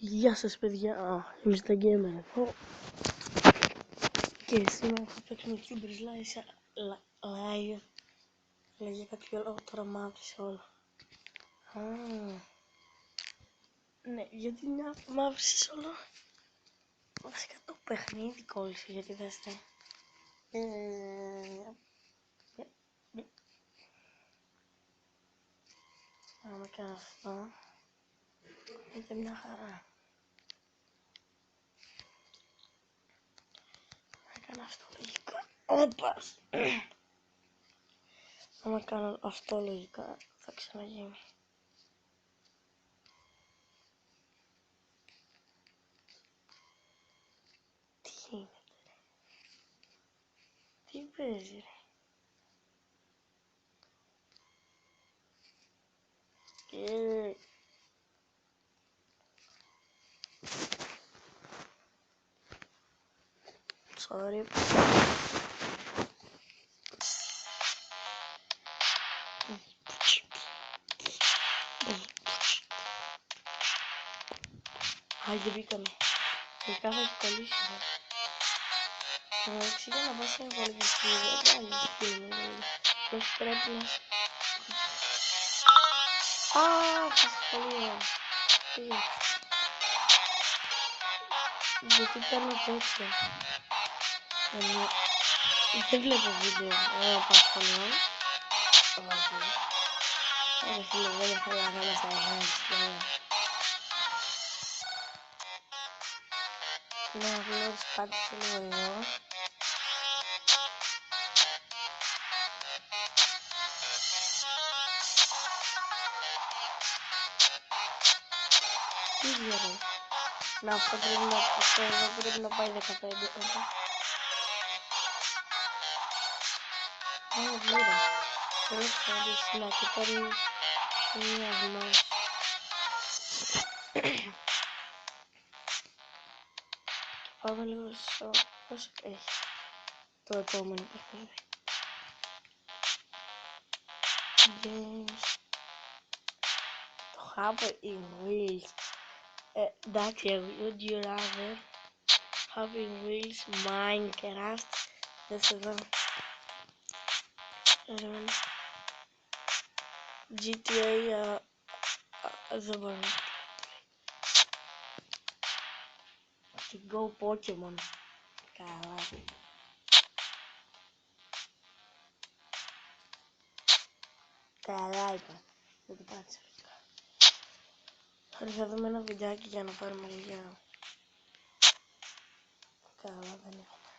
Γεια σας παιδιά, είμαι στα Gamer εδώ και σήμερα θα παίξουμε Cubers Live, αλλά για κάποιο λόγο τώρα μαύρισε όλο. Ναι, γιατί μαύρισες όλο? Βασικά το παιχνίδι κόλλησε, γιατί δέστε. Άμα κάνω αυτό, είναι μια χαρά. Κάνω αυτό λογικά. Όπας! Άμα κάνω αυτό λογικά θα ξαναγίνει. Τι γίνεται ρε? Τι παίζει ρε? Sorry. Άιντε μπήκαμε. Τελικά θα έχει κολλήσει. Εντάξει, για να πας σε εμβολιαστή, δεν βγάλεις σκύλο. Όχι πρέπει να... στα σχολεία. Γιατί παίρνω τέτοια. Δεν βλέπω βίντεο όταν πάω σχολείο. Όχι φίλε, δεν ήθελα να κάνω στα events. Ναι, απλώς πάτησε λίγο εδώ. Τι γίνεται? Να, αυτό εδώ πρέπει να πάει 15. Άρα πλήρα. Τέλος πάντων, να και παίρνει μία γνώση. Πάμε λίγο στο πόσο έχει το επόμενο παιχνίδι. Games. Το have in wheels. Εντάξει, would you rather have in wheels Minecraft? Δες εδώ. GTA δεν μπορώ να και Go Pokemon. Καλά. Καλά είπα. Δεν το πάτησα. Τώρα θα δούμε ένα βιντεάκι για να πάρουμε λίγα. Καλά δεν έχουμε.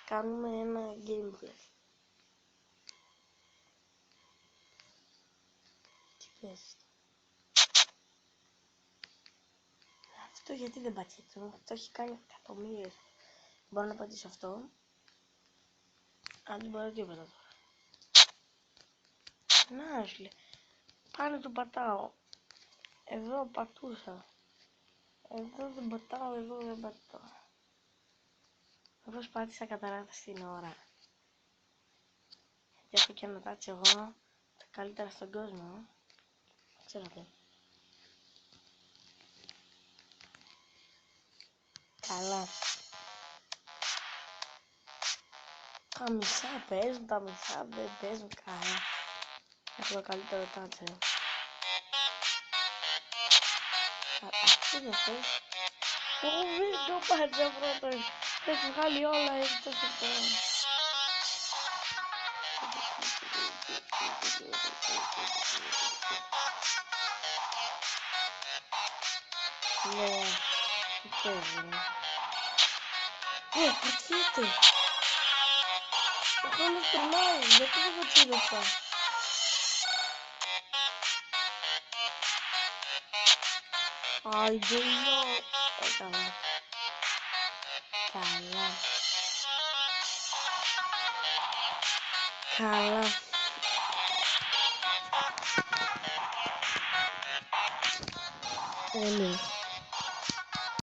Κάνουμε ένα gameplay. Τι παίζεις? Αυτό γιατί δεν πατήσει? Το έχει κάνει εκατομμύρια. Μπορώ να πατήσω αυτό. Αν δεν μπορώ τίποτα τώρα. Να σου λέει. Πάνω το πατάω. Εδώ πατούσα. Εδώ δεν πατάω, εδώ δεν πατάω. Όπως πάτησα κατά λάθος την ώρα. Γιατί έχω και ανατάξει εγώ τα καλύτερα στον κόσμο. Ξέρετε. Καλά. Τα μισά παίζουν, τα μισά δεν παίζουν καλά. Έχω το καλύτερο τάτσο. Αυτό δεν θες. Εγώ δεν το πάτσα πρώτα. Έχει βγάλει όλα εκτός από το... Ναι, τι παίζει ρε. Πατιέται. Ο χρόνος περνάει, γιατί δεν το τσίρωσα? I don't know. Καλά. Καλά. Καλά. Ναι.